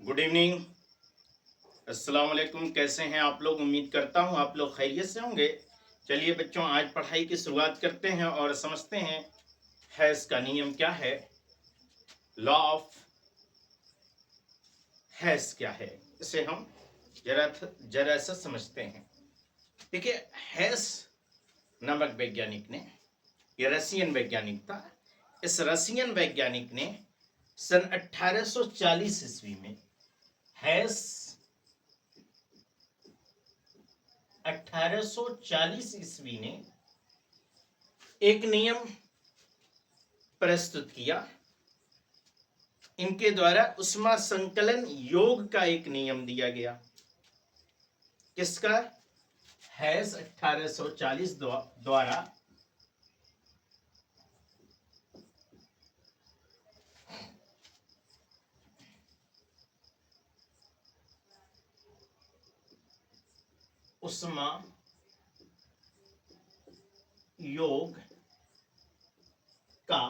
Good evening. अस्सलाम वालेकुम। कैसे हैं आप लोग? उम्मीद करता हूं आप लोग खैरियत से होंगे। चलिए बच्चों, आज पढ़ाई की शुरुआत करते हैं और समझते हैं हैज़ का नियम क्या है। लॉ ऑफ हैज़ क्या है, इसे हम जरा जरा सा समझते हैं। देखिए, हैस नामक वैज्ञानिक ने, ये रशियन वैज्ञानिक था। इस रशियन वैज्ञानिक ने सन 1840 ईस्वी में हैस 1840 ईस्वी ने एक नियम प्रस्तुत किया। इनके द्वारा उष्मा संकलन योग का एक नियम दिया गया। किसका? हैस 1840 द्वारा उष्मा योग का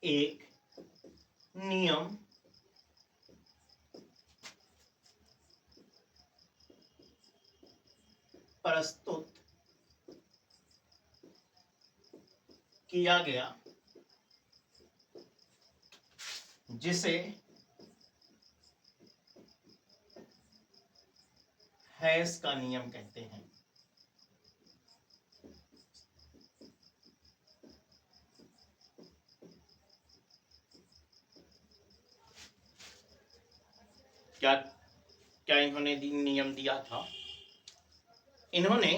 एक नियम प्रस्तुत किया गया, जिसे हैस का नियम कहते हैं। क्या क्या इन्होंने नियम दिया था? इन्होंने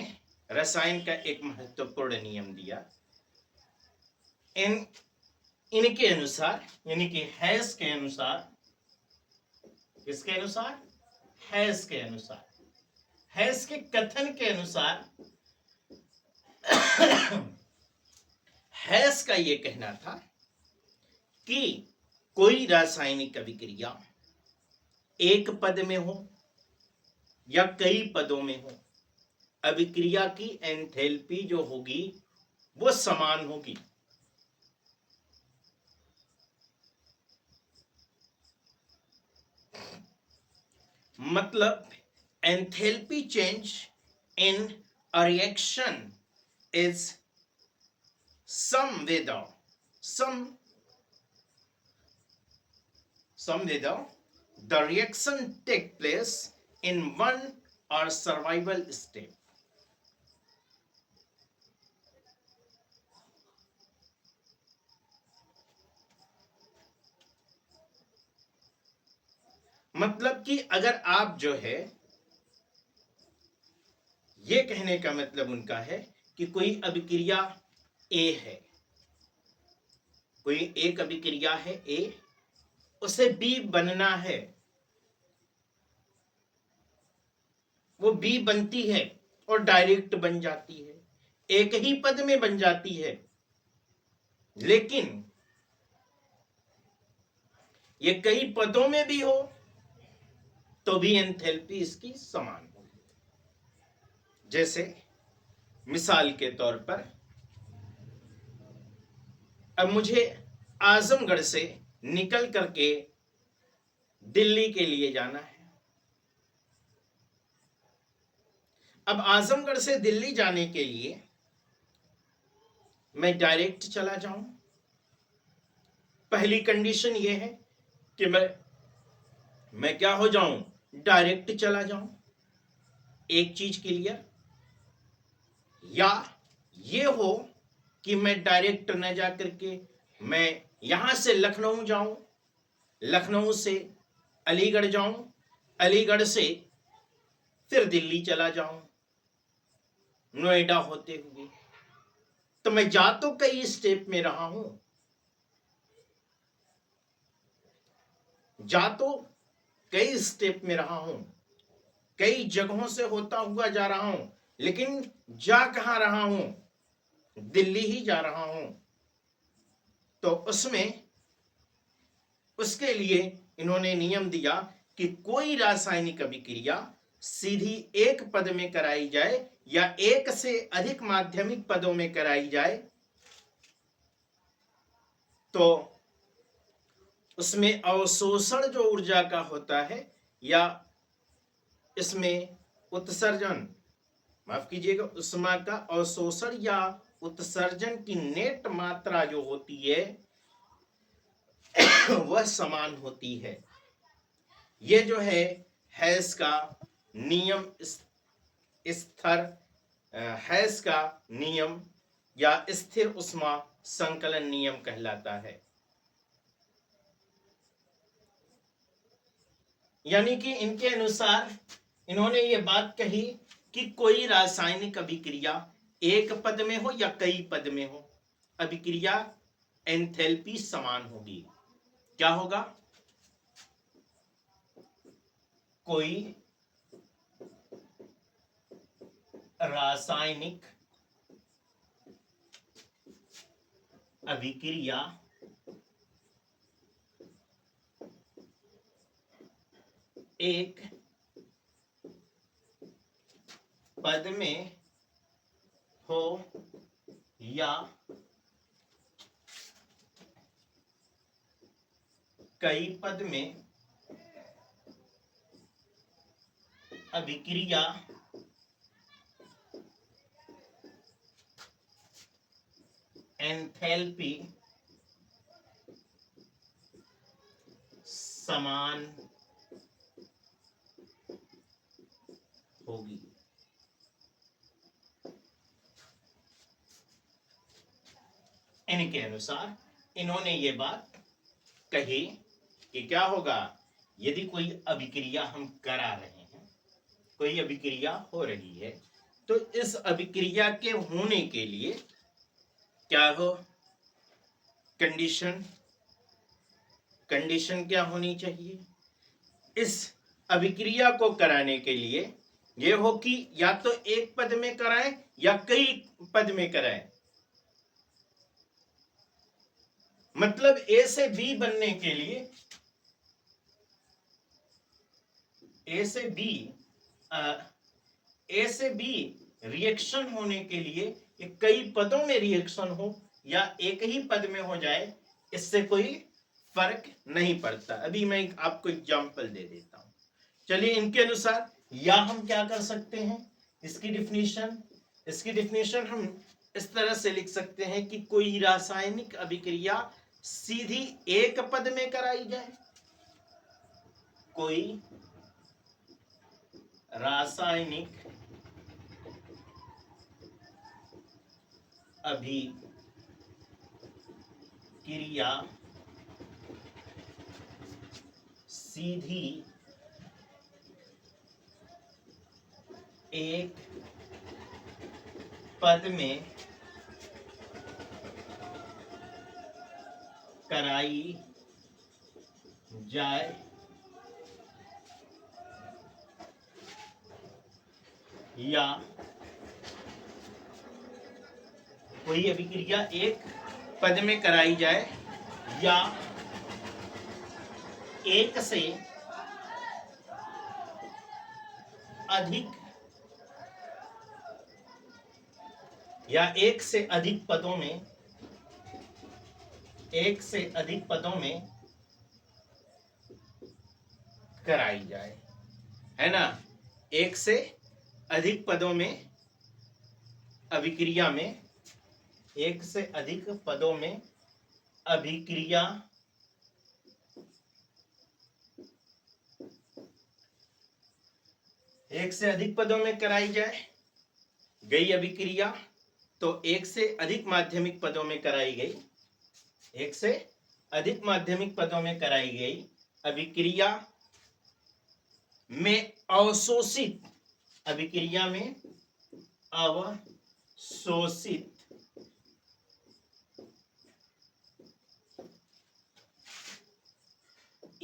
रसायन का एक महत्वपूर्ण नियम दिया। इनके अनुसार, यानी कि हैस के अनुसार, किसके अनुसार? हैस के अनुसार, हैस के कथन के अनुसार हैस का यह कहना था कि कोई रासायनिक अभिक्रिया एक पद में हो या कई पदों में हो, अभिक्रिया की एंथैल्पी जो होगी वो समान होगी। मतलब enthalpy change in a reaction is some whether the reaction take place in one or survival state. मतलब कि अगर आप जो है, ये कहने का मतलब उनका है कि कोई अभिक्रिया ए है, कोई एक अभिक्रिया है ए, उसे बी बनना है, वो बी बनती है और डायरेक्ट बन जाती है, एक ही पद में बन जाती है। लेकिन ये कई पदों में भी हो तो भी एंथैल्पी इसकी समान होगी। जैसे मिसाल के तौर पर, अब मुझे आजमगढ़ से निकल करके दिल्ली के लिए जाना है। अब आजमगढ़ से दिल्ली जाने के लिए मैं डायरेक्ट चला जाऊं। पहली कंडीशन यह है कि मैं क्या हो जाऊं? डायरेक्ट चला जाऊं। एक चीज क्लियर। या ये हो कि मैं डायरेक्ट न जा करके मैं यहां से लखनऊ जाऊं, लखनऊ से अलीगढ़ जाऊं, अलीगढ़ से फिर दिल्ली चला जाऊं नोएडा होते हुए। तो मैं जा तो कई स्टेप में रहा हूं, जा तो कई स्टेप में रहा हूं, कई जगहों से होता हुआ जा रहा हूं, लेकिन जा कहां रहा हूं? दिल्ली ही जा रहा हूं। तो उसके लिए इन्होंने नियम दिया कि कोई रासायनिक अभिक्रिया सीधी एक पद में कराई जाए या एक से अधिक माध्यमिक पदों में कराई जाए तो उसमें अवशोषण जो ऊर्जा का होता है या इसमें उत्सर्जन, माफ कीजिएगा, उष्मा का अवशोषण या उत्सर्जन की नेट मात्रा जो होती है वह समान होती है। ये जो है हैस का नियम, स्थिर हैस का नियम या स्थिर उष्मा संकलन नियम कहलाता है। यानी कि इनके अनुसार इन्होंने ये बात कही कि कोई रासायनिक अभिक्रिया एक पद में हो या कई पद में हो, अभिक्रिया एंथैल्पी समान होगी। क्या होगा? कोई रासायनिक अभिक्रिया एक पद में हो या कई पद में, अभिक्रिया एंथैल्पी समान होगी। इनके अनुसार इन्होंने ये बात कही कि क्या होगा, यदि कोई अभिक्रिया हम करा रहे हैं, कोई अभिक्रिया हो रही है, तो इस अभिक्रिया के होने के लिए क्या हो, कंडीशन क्या होनी चाहिए? इस अभिक्रिया को कराने के लिए ये हो कि या तो एक पद में कराएं या कई पद में कराएं। मतलब ए से बी बनने के लिए, ए से बी रिएक्शन होने के लिए ये कई पदों में रिएक्शन हो या एक ही पद में हो जाए, इससे कोई फर्क नहीं पड़ता। अभी मैं आपको एग्जांपल दे देता हूं। चलिए, इनके अनुसार या हम क्या कर सकते हैं, इसकी डिफिनीशन हम इस तरह से लिख सकते हैं कि कोई रासायनिक अभिक्रिया सीधी एक पद में कराई जाए, कोई रासायनिक अभिक्रिया सीधी एक पद में कराई जाए, या कोई अभिक्रिया एक पद में कराई जाए या एक से अधिक पदों में कराई जाए, है ना। एक से अधिक पदों में, अभिक्रिया में एक से अधिक पदों में अभिक्रिया एक से अधिक पदों में कराई जाए गई अभिक्रिया, तो एक से अधिक माध्यमिक पदों में कराई गई, एक से अधिक माध्यमिक पदों में कराई गई अभिक्रिया में अवशोषित, अभिक्रिया में अवशोषित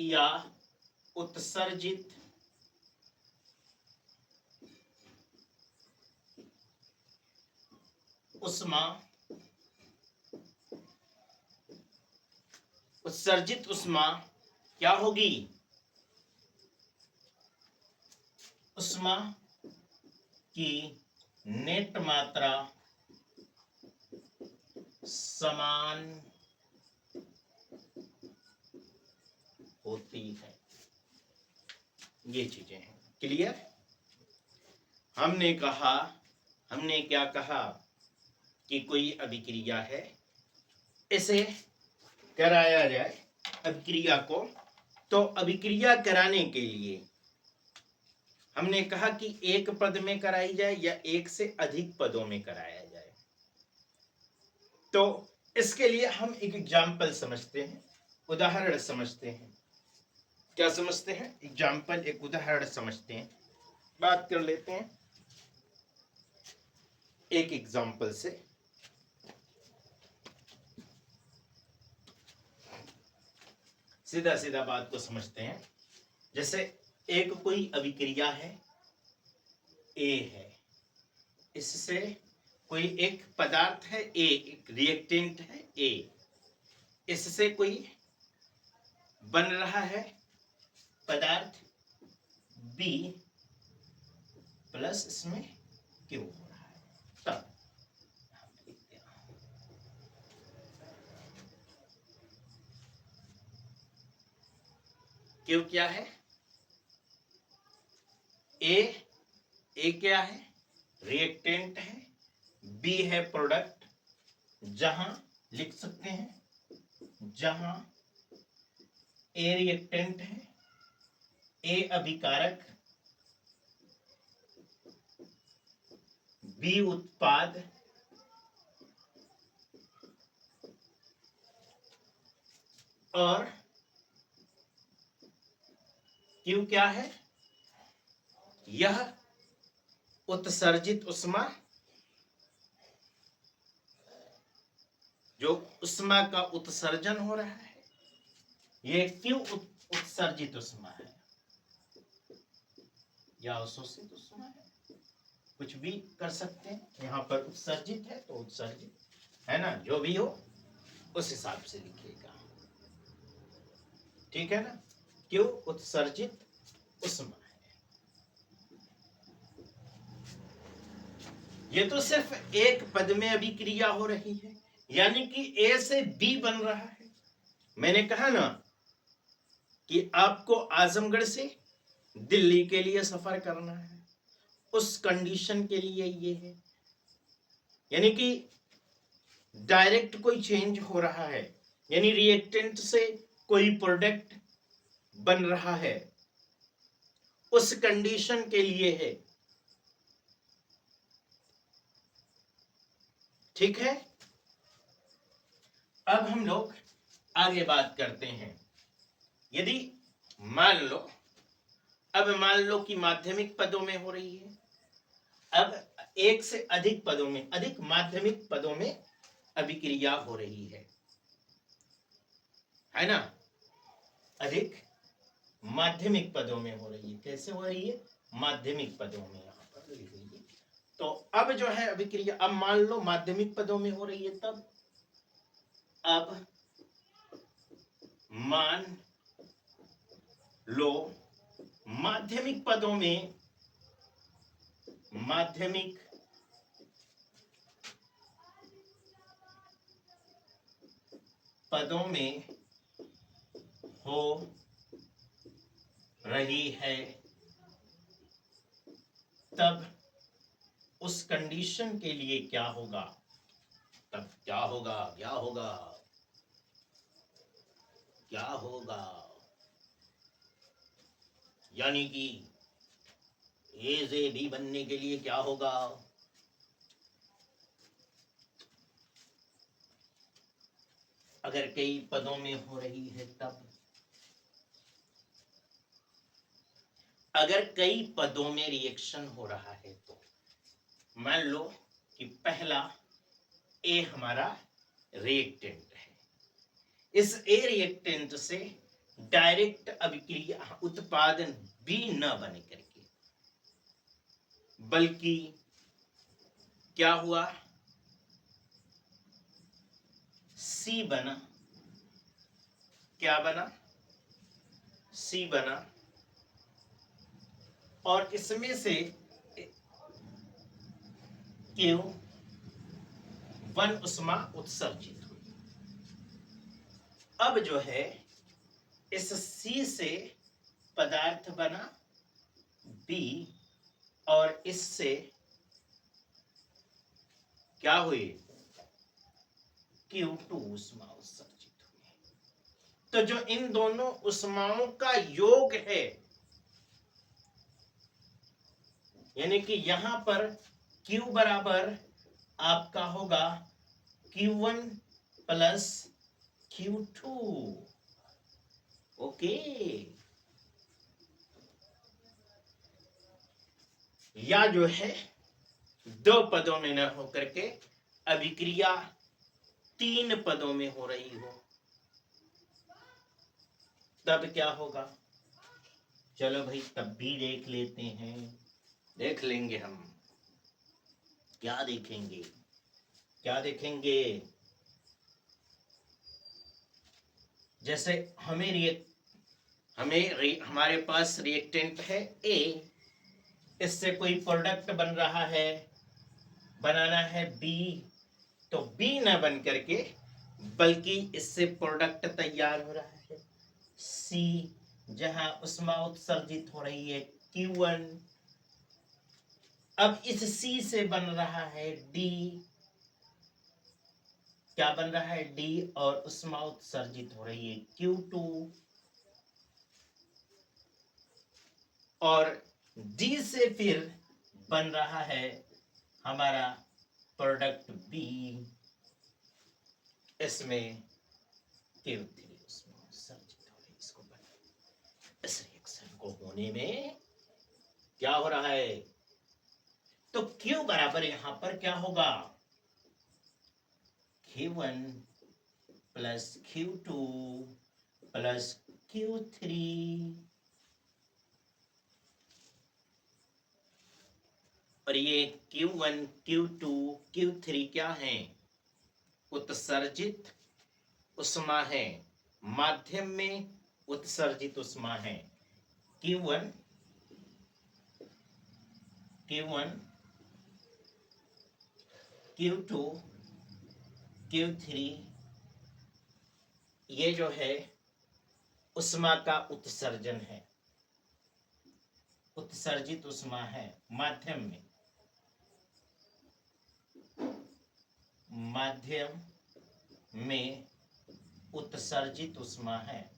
या उत्सर्जित उष्मा, उत्सर्जित उष्मा क्या होगी, उष्मा की नेट मात्रा समान होती है। ये चीजें हैं। क्लियर? हमने क्या कहा कि कोई अभिक्रिया है, इसे कराया जाए अभिक्रिया को, तो अभिक्रिया कराने के लिए हमने कहा कि एक पद में कराई जाए या एक से अधिक पदों में कराया जाए। तो इसके लिए हम एक एग्जाम्पल समझते हैं, उदाहरण समझते हैं। क्या समझते हैं? एग्जाम्पल, एक उदाहरण समझते हैं, बात कर लेते हैं एक एग्जाम्पल से। सीधा सीधा बात को समझते हैं। जैसे एक कोई अभिक्रिया है, ए है, इससे कोई एक पदार्थ है ए, एक रिएक्टेंट है ए, इससे कोई बन रहा है पदार्थ बी प्लस इसमें क्यू हो रहा है। तब क्यू क्या है? ए क्या है? रिएक्टेंट है, बी है प्रोडक्ट, जहां लिख सकते हैं जहां ए रिएक्टेंट है, ए अभिकारक, बी उत्पाद, और क्यू क्या है? यह उत्सर्जित उष्मा, जो उष्मा का उत्सर्जन हो रहा है, यह क्यों उत्सर्जित उष्मा है या अवशोषित उष्मा है, कुछ भी कर सकते हैं। यहां पर उत्सर्जित है तो उत्सर्जित है ना, जो भी हो उस हिसाब से लिखिएगा, ठीक है ना। क्यों उत्सर्जित उष्मा है। ये तो सिर्फ एक पद में अभिक्रिया हो रही है, यानी कि ए से बी बन रहा है। मैंने कहा ना कि आपको आजमगढ़ से दिल्ली के लिए सफर करना है, उस कंडीशन के लिए ये है, यानी कि डायरेक्ट कोई चेंज हो रहा है, यानी रिएक्टेंट से कोई प्रोडक्ट बन रहा है, उस कंडीशन के लिए है, ठीक है। अब हम लोग आगे बात करते हैं। यदि मान लो कि माध्यमिक पदों में हो रही है, अब एक से अधिक पदों में, अधिक माध्यमिक पदों में अभिक्रिया हो रही है ना, अधिक माध्यमिक पदों में हो रही है। कैसे हो रही है? माध्यमिक पदों में, यहां पर लिख लीजिए। तो अब जो है अभिक्रिया, अब मान लो माध्यमिक पदों में हो रही है, तब अब मान लो माध्यमिक पदों में, माध्यमिक पदों में हो रही है, तब उस कंडीशन के लिए क्या होगा? तब क्या होगा? क्या होगा? क्या होगा? यानी कि ए से बी बनने के लिए क्या होगा? अगर कई पदों में हो रही है तब, अगर कई पदों में रिएक्शन हो रहा है तो मान लो कि पहला ए हमारा रिएक्टेंट है, इस ए रिएक्टेंट से डायरेक्ट अभिक्रिया उत्पादन बी न बने करके, बल्कि क्या हुआ? सी बना। क्या बना? सी बना, और इसमें से क्यू वन उष्मा उत्सर्जित हुई। अब जो है इस C से पदार्थ बना B और इससे क्या हुई Q2 ऊष्मा उत्सर्जित हुई। तो जो इन दोनों ऊष्माओं का योग है, यानी कि यहां पर Q बराबर आपका होगा Q1 प्लस Q2। ओके, या जो है दो पदों में न होकर के अभिक्रिया तीन पदों में हो रही हो, तब क्या होगा? चलो भाई तब भी देख लेते हैं, देख लेंगे हम। क्या देखेंगे, क्या देखेंगे? जैसे हमारे पास रिएक्टेंट है ए, इससे कोई प्रोडक्ट बन रहा है, बनाना है बी, तो बी न बन करके बल्कि इससे प्रोडक्ट तैयार हो रहा है सी, जहां उष्मा उत्सर्जित हो रही है Q1। अब इस सी से बन रहा है डी, क्या बन रहा है डी, और उष्मा उत्सर्जित हो रही है Q2, और डी से फिर बन रहा है हमारा प्रोडक्ट बी, इसमें Q3 उष्मा उत्सर्जित हो रही है। इसको इस रिएक्शन को होने में क्या हो रहा है? तो Q बराबर यहां पर क्या होगा? Q1 plus Q2 plus Q3। और ये Q1 Q2 Q3 क्या है? उत्सर्जित उष्मा है, माध्यम में उत्सर्जित उष्मा है। Q1 Q2 Q3, ये जो है उष्मा का उत्सर्जन है, उत्सर्जित उष्मा है, माध्यम में उत्सर्जित उष्मा है।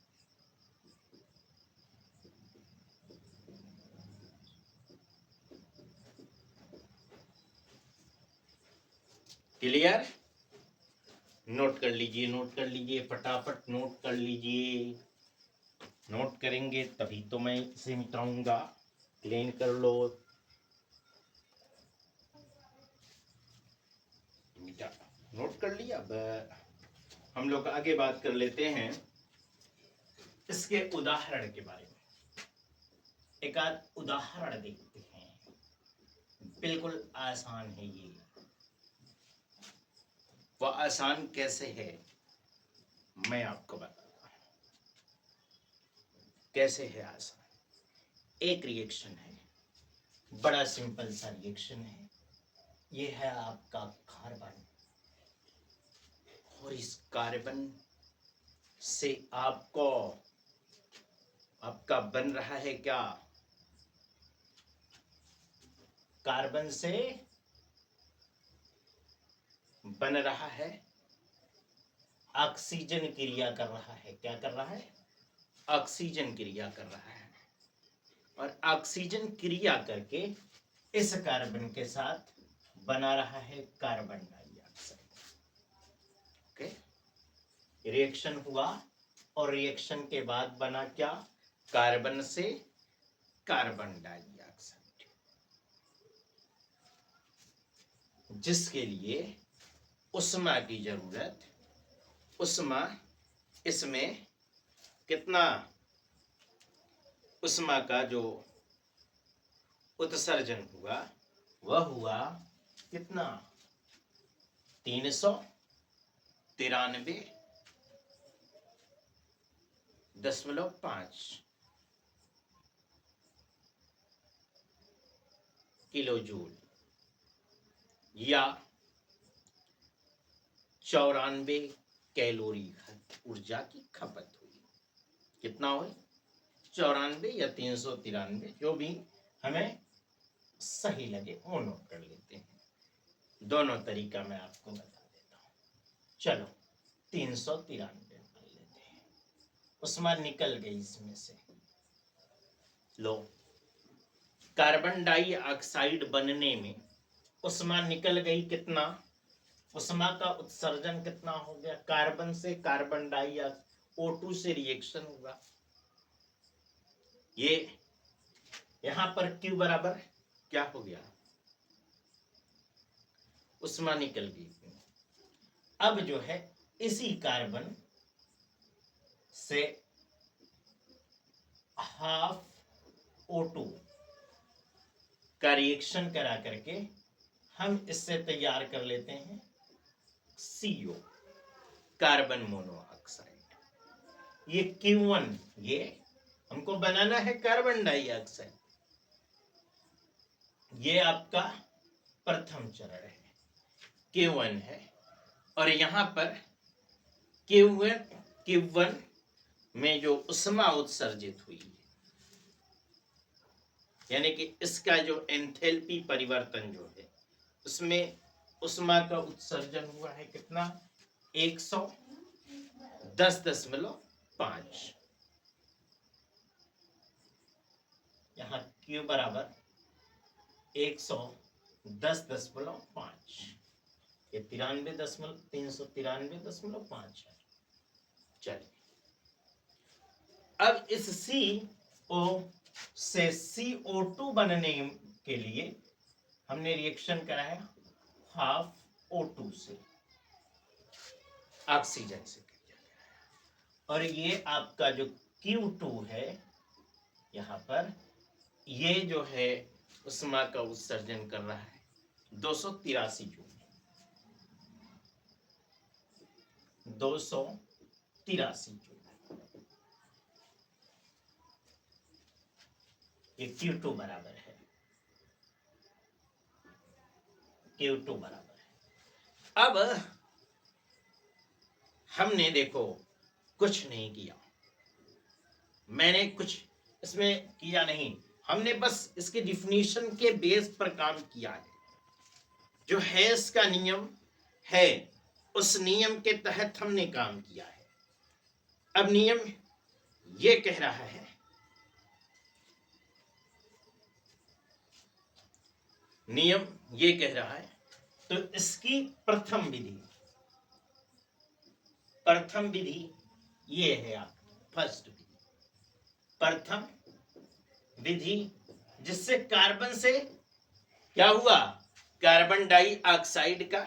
क्लियर? नोट कर लीजिए, नोट कर लीजिए, फटाफट नोट कर लीजिए। नोट करेंगे तभी तो मैं इसे मिटाऊंगा। क्लीन कर लो, मिटा। नोट कर लिया। अब हम लोग आगे बात कर लेते हैं इसके उदाहरण के बारे में। एक आध उदाहरण देखते हैं, बिल्कुल आसान है ये। वह आसान कैसे है मैं आपको बताता हूं। कैसे है आसान? एक रिएक्शन है, बड़ा सिंपल सा रिएक्शन है। ये है आपका कार्बन, और इस कार्बन से आपका बन रहा है क्या? कार्बन से बन रहा है, ऑक्सीजन क्रिया कर रहा है। क्या कर रहा है? ऑक्सीजन क्रिया कर रहा है, और ऑक्सीजन क्रिया करके इस कार्बन के साथ बना रहा है कार्बन डाइऑक्साइड। ओके, रिएक्शन हुआ, और रिएक्शन के बाद बना क्या? कार्बन से कार्बन डाइऑक्साइड, जिसके लिए उष्मा की जरूरत। उष्मा, इसमें कितना उष्मा का जो उत्सर्जन हुआ वह हुआ कितना? 393.5 किलो जूल, या 94 कैलोरी ऊर्जा की खपत हुई। कितना हो, 94 या 393, जो भी हमें सही वो नोट कर लेते हैं। दोनों तरीका मैं आपको बता देता हूं। चलो 393 मान लेते हैं। उस्मा निकल गई इसमें से। लो, कार्बन डाइऑक्साइड बनने में उस्मा निकल गई, कितना, उष्मा का उत्सर्जन कितना हो गया, कार्बन से कार्बन डाइऑक्साइड O2 से रिएक्शन हुआ। ये यहां पर Q बराबर क्या हो गया, उष्मा निकल गई। अब जो है इसी कार्बन से हाफ O2 का रिएक्शन करा करके हम इससे तैयार कर लेते हैं CO, कार्बन मोनोऑक्साइड। ये Q1, ये हमको बनाना है कार्बन डाइऑक्साइड। ये आपका प्रथम चरण है, Q1 है। और यहां पर Q1 में जो उष्मा उत्सर्जित हुई है, यानी कि इसका जो एंथैल्पी परिवर्तन जो है, उसमें उष्मा का उत्सर्जन हुआ है कितना, 110.5। यहां Q बराबर 110.5, ये 393.5 है। चलिए, अब इस CO से CO2 बनने के लिए हमने रिएक्शन कराया हाफ O2 से, ऑक्सीजन से किया। और ये आपका जो Q2 है, यहां पर ये जो है उष्मा का उत्सर्जन कर रहा है 283 जूल, 283 जूल। ये Q2 बराबर है, Q2 बराबर है। अब हमने देखो कुछ नहीं किया, मैंने कुछ इसमें किया नहीं, हमने बस इसके डिफिनीशन के बेस पर काम किया है। जो हेस का नियम है, उस नियम के तहत हमने काम किया है। अब नियम ये कह रहा है, नियम ये कह रहा है, तो इसकी प्रथम विधि ये है, आप फर्स्ट विधि, प्रथम विधि, जिससे कार्बन से क्या हुआ, कार्बन डाइऑक्साइड का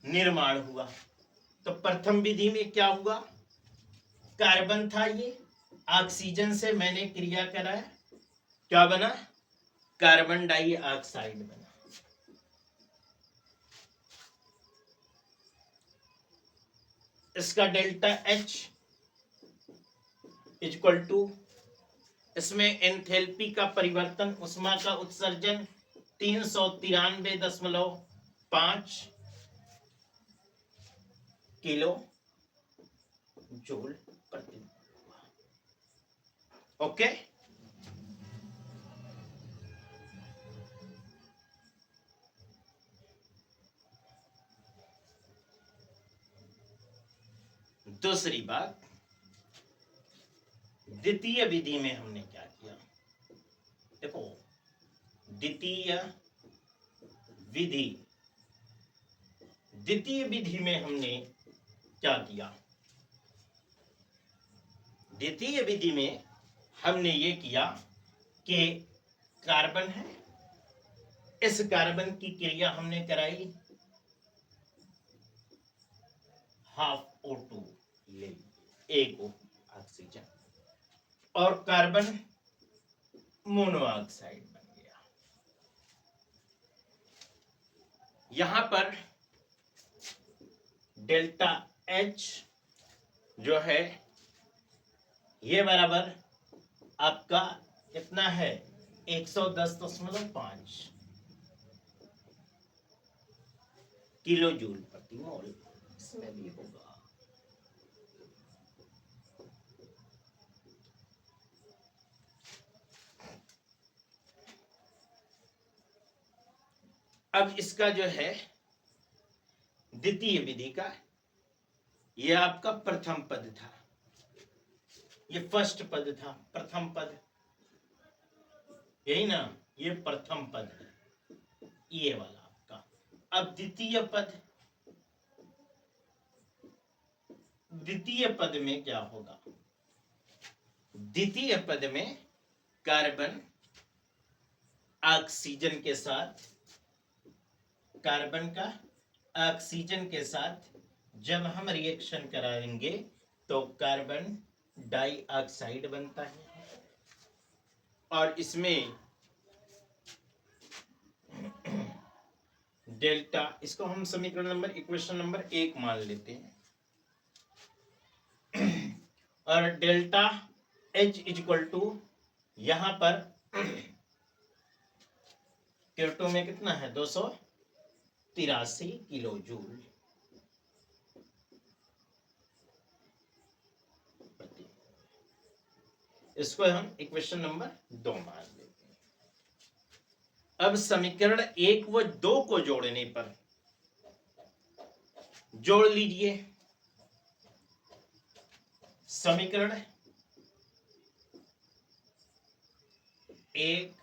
निर्माण हुआ। तो प्रथम विधि में क्या हुआ, कार्बन था, ये ऑक्सीजन से मैंने क्रिया कराया, क्या बना, कार्बन डाइऑक्साइड बना। इसका डेल्टा H इक्वल टू, इसमें एंथैल्पी का परिवर्तन, उष्मा का उत्सर्जन 393.5 किलो जूल प्रति। ओके, दूसरी बात, द्वितीय विधि में हमने क्या किया, देखो द्वितीय विधि में हमने क्या किया, द्वितीय विधि में हमने ये किया कि कार्बन है, इस कार्बन की क्रिया हमने कराई हाफ O2 ले, एक ऑक्सीजन, और कार्बन मोनोऑक्साइड बन गया। यहां पर डेल्टा H जो है, ये बराबर आपका कितना है, 110.5 किलो जूल प्रति मोल। इसमें भी होगा अब इसका जो है द्वितीय विधि का, यह आपका प्रथम पद था, ये फर्स्ट पद था, प्रथम पद, यही ना, ये प्रथम पद है, ये वाला आपका। अब द्वितीय पद, द्वितीय पद में क्या होगा? द्वितीय पद में कार्बन ऑक्सीजन के साथ, कार्बन का ऑक्सीजन के साथ जब हम रिएक्शन कराएंगे तो कार्बन डाइऑक्साइड बनता है, और इसमें डेल्टा, इसको हम समीकरण नंबर, इक्वेशन नंबर 1 मान लेते हैं, और डेल्टा H इक्वल टू, यहां पर Q2 में कितना है? 283 किलो जूल। इसको हम इक्वेशन नंबर 2 मान लेते हैं। अब समीकरण 1 व 2 को जोड़ने पर, जोड़ लीजिए समीकरण 1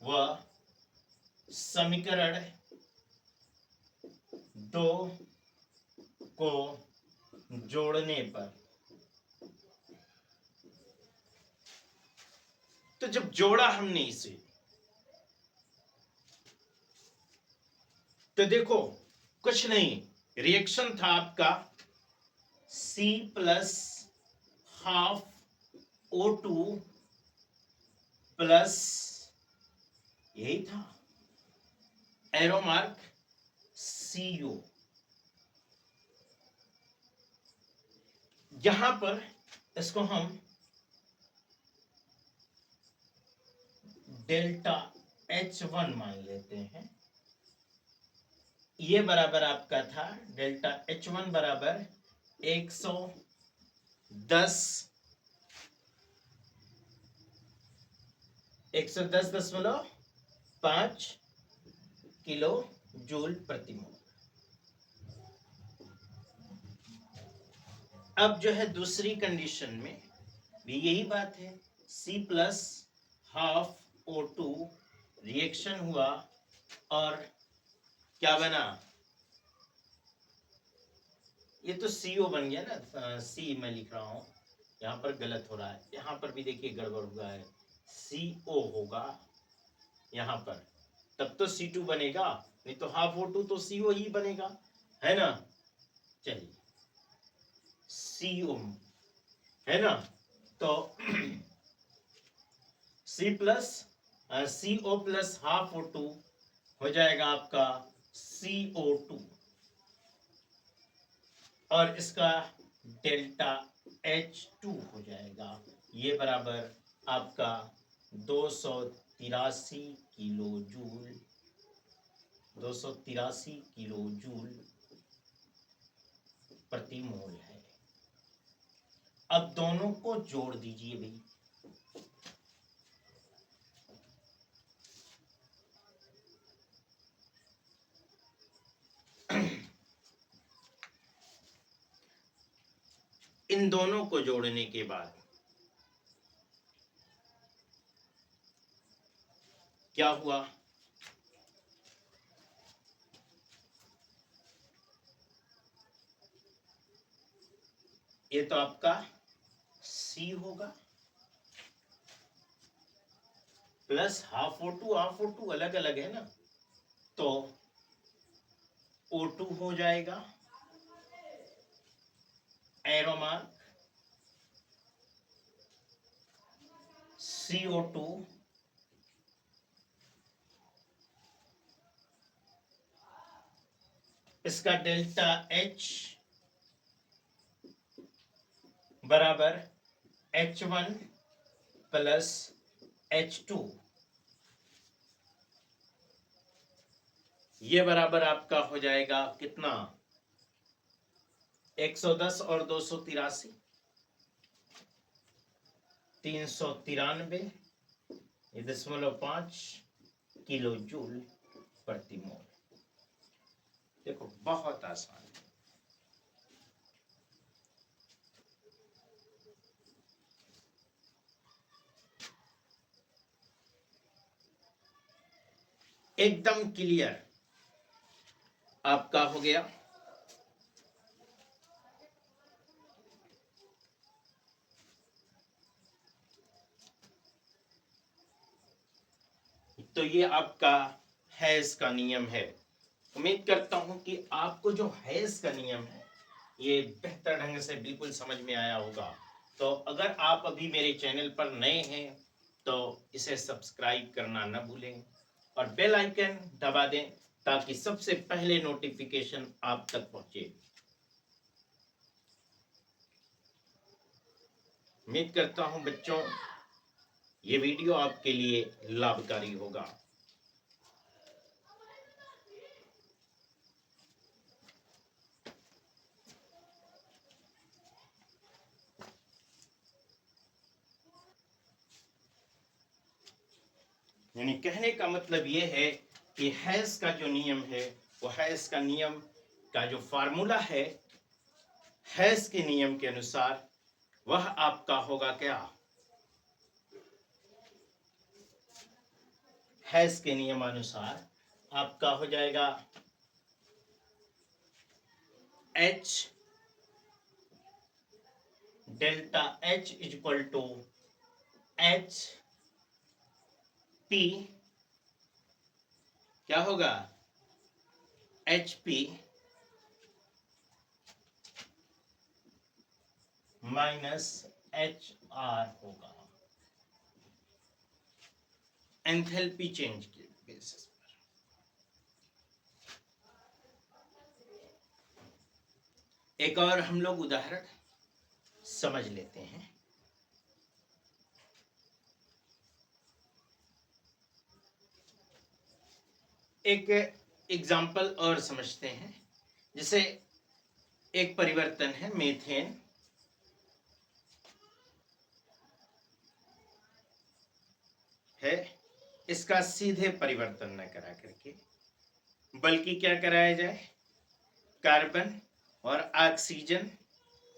व समीकरण 2 को जोड़ने पर, तो जब जोड़ा हमने इसे, तो देखो कुछ नहीं, रिएक्शन था आपका C plus half O2 plus, यही था, एरो मार्क CO। यहां पर इसको हम डेल्टा H1 मान लेते हैं। ये बराबर आपका था डेल्टा H1 बराबर 110.5 किलो जूल प्रति मोल। अब जो है दूसरी कंडीशन में भी यही बात है, C plus half O2 reaction हुआ और क्या बना? ये तो CO बन गया ना, C मैं लिख रहा हूं, यहां पर गलत हो रहा है, यहां पर भी देखिए गड़बड़ हुआ है, CO होगा यहां पर, तब तो C2 बनेगा, नहीं तो हाफ O2 तो CO ही बनेगा, है ना। चलिए CO है ना, तो C plus CO plus half O2 हो जाएगा आपका CO2, और इसका डेल्टा H2 हो जाएगा, ये बराबर आपका 283 किलो जूल, 283 किलो जूल प्रति मोल है। अब दोनों को जोड़ दीजिए भाई, इन दोनों को जोड़ने के बाद क्या हुआ? ये तो आपका C होगा प्लस हाफ O2 अलग अलग है ना, तो O2 हो जाएगा, एरो मार्क CO2 इसका डेल्टा H बराबर H1 प्लस H2, ये बराबर आपका हो जाएगा कितना? 110 और 283, 393 ये 0.5 किलो जूल प्रति मोल। देखो बहुत आसान है। एकदम क्लियर आपका हो गया। तो ये आपका हैस का नियम है। उम्मीद करता हूं कि आपको जो हैस का नियम है ये बेहतर ढंग से बिल्कुल समझ में आया होगा। तो अगर आप अभी मेरे चैनल पर नए हैं तो इसे सब्सक्राइब करना न भूलें और बेल आइकन दबा दें ताकि सबसे पहले नोटिफिकेशन आप तक पहुंचे। उम्मीद करता हूं बच्चों ये वीडियो आपके लिए लाभकारी होगा। यानी कहने का मतलब ये है कि हैस का जो नियम है वो हैस का नियम का जो फार्मूला है हैस के नियम के अनुसार वह आपका होगा क्या? हैस के नियमानुसार आपका हो जाएगा H delta H is equal to H P क्या होगा? HP माइनस HR होगा एंथैल्पी चेंज के बेसिस पर। एक और हम लोग उदाहरण समझ लेते हैं। एक एग्जाम्पल और समझते हैं। जैसे एक परिवर्तन है मीथेन, है इसका सीधे परिवर्तन न करा करके बल्कि क्या कराया जाए, कार्बन और ऑक्सीजन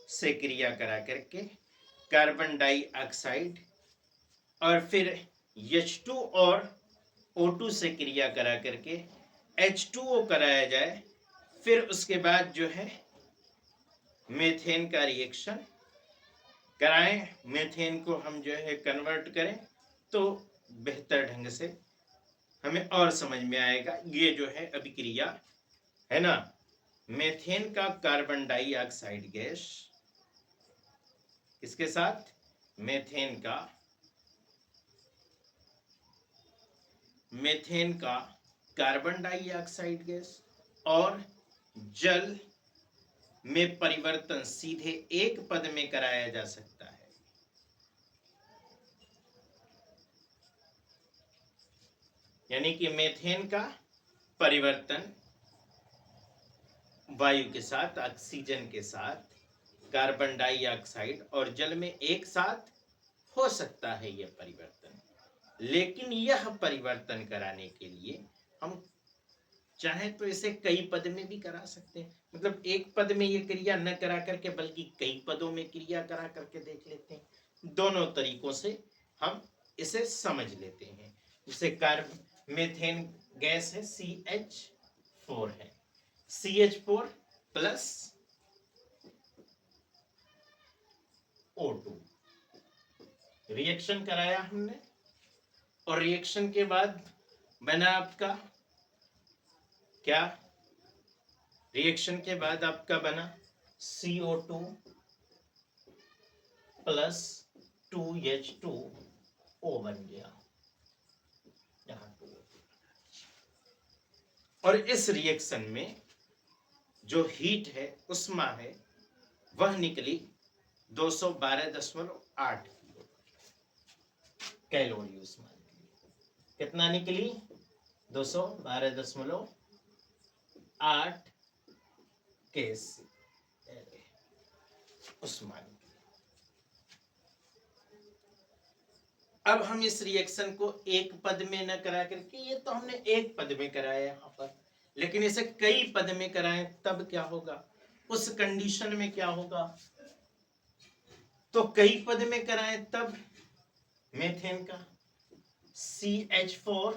से क्रिया करा करके कार्बन डाइऑक्साइड और फिर H2 और O2 से क्रिया करा करके H2O कराया जाए। फिर उसके बाद जो है मीथेन का रिएक्शन कराएं, मीथेन को हम जो है कन्वर्ट करें तो बेहतर ढंग से हमें और समझ में आएगा। ये जो है अभिक्रिया है ना, मीथेन का कार्बन डाइऑक्साइड गैस किसके साथ, मीथेन का कार्बन डाइऑक्साइड गैस और जल में परिवर्तन सीधे एक पद में कराया जा सकता है। यानी कि मीथेन का परिवर्तन वायु के साथ, ऑक्सीजन के साथ, कार्बन डाइऑक्साइड और जल में एक साथ हो सकता है यह परिवर्तन। लेकिन यह परिवर्तन कराने के लिए हम चाहे तो इसे कई पद में भी करा सकते हैं। मतलब एक पद में ये क्रिया न करा करके बल्कि कई पदों में क्रिया करा करके देख लेते हैं। दोनों तरीकों से हम इसे समझ लेते हैं। जैसे कार्बन मीथेन गैस है CH4 है, CH4 प्लस O2 रिएक्शन कराया हमने और रिएक्शन के बाद बना आपका क्या, रिएक्शन के बाद आपका बना CO2 प्लस 2H2O बन गया यहां 2। और इस रिएक्शन में जो हीट है, उष्मा है, वह निकली 212.8 कैलोरी उष्मा निकली। कितना निकली, 212.8 उष्मा निकली। अब हम इस रिएक्शन को एक पद में न करा करके, ये तो हमने एक पद में कराया यहाँ पर, लेकिन इसे कई पद में कराएं तब क्या होगा, उस कंडीशन में क्या होगा। तो कई पद में कराएं तब मेथेन का CH4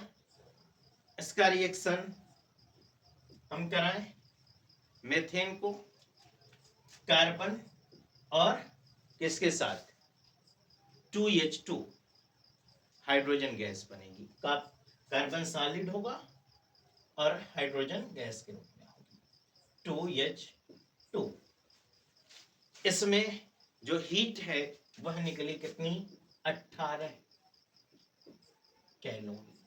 इसका रिएक्शन हम कराएं मेथेन को कार्बन और किसके साथ 2H2 हाइड्रोजन गैस बनेगी। कार्बन सॉलिड होगा और हाइड्रोजन गैस के रूप में होगी 2H2। इसमें जो हीट है वह निकली कितनी 18 कैलोरी।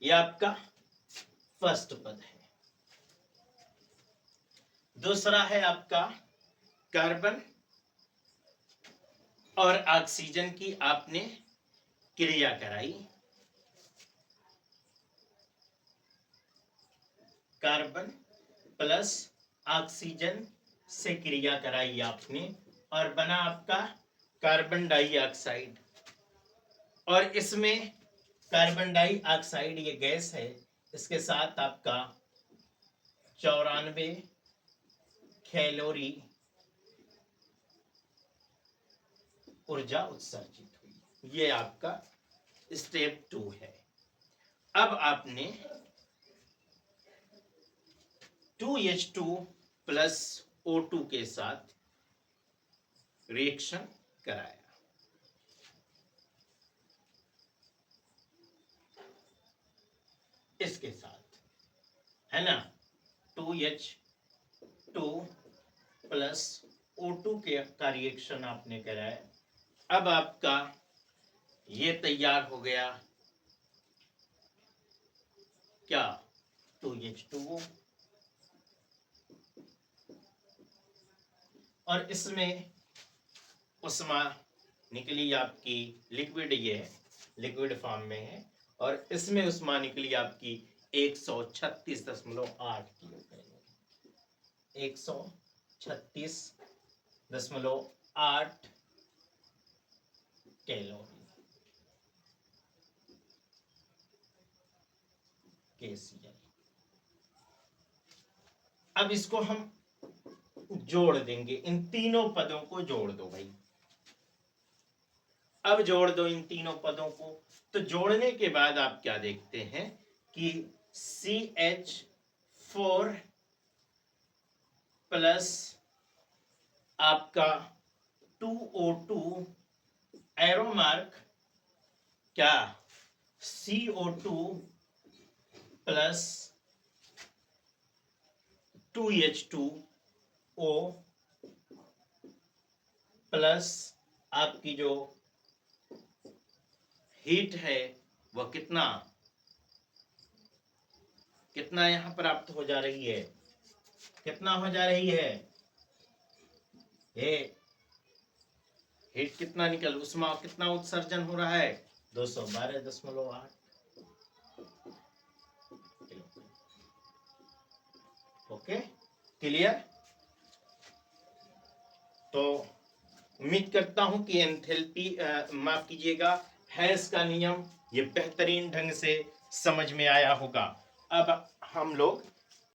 यह आपका फर्स्ट पद है। दूसरा है आपका कार्बन और ऑक्सीजन की आपने क्रिया कराई, कार्बन प्लस ऑक्सीजन से क्रिया कराई आपने और बना आपका कार्बन डाइऑक्साइड। और इसमें कार्बन डाइऑक्साइड ये गैस है, इसके साथ आपका 94 कैलोरी ऊर्जा उत्सर्जित हुई। ये आपका स्टेप 2 है। अब आपने 2H2 प्लस O2 के साथ रिएक्शन कराया। इसके साथ है ना 2H2 प्लस O2 का रिएक्शन आपने कराया। अब आपका ये तैयार हो गया क्या 2H2O और इसमें उष्मा निकली आपकी लिक्विड, ये लिक्विड फॉर्म में है और इसमें उष्मा निकली आपकी 136.8 किलो कैलोरी। 136.8 calorie KCl। अब इसको हम जोड़ देंगे, इन तीनों पदों को जोड़ दो भाई। अब जोड़ दो इन तीनों पदों को। तो जोड़ने के बाद आप क्या देखते हैं कि CH4 प्लस आपका 2O2 एरो मार्क क्या CO2 प्लस 2H2O प्लस आपकी जो हीट है वह कितना कितना यहां प्राप्त हो जा रही है, कितना हो जा रही है, ये हीट कितना निकल, उष्मा कितना उत्सर्जन हो रहा है 212.8। Okay clear. तो उम्मीद करता हूं कि एंथैल्पी माफ कीजिएगा हैस का नियम ये बेहतरीन ढंग से समझ में आया होगा। अब हम लोग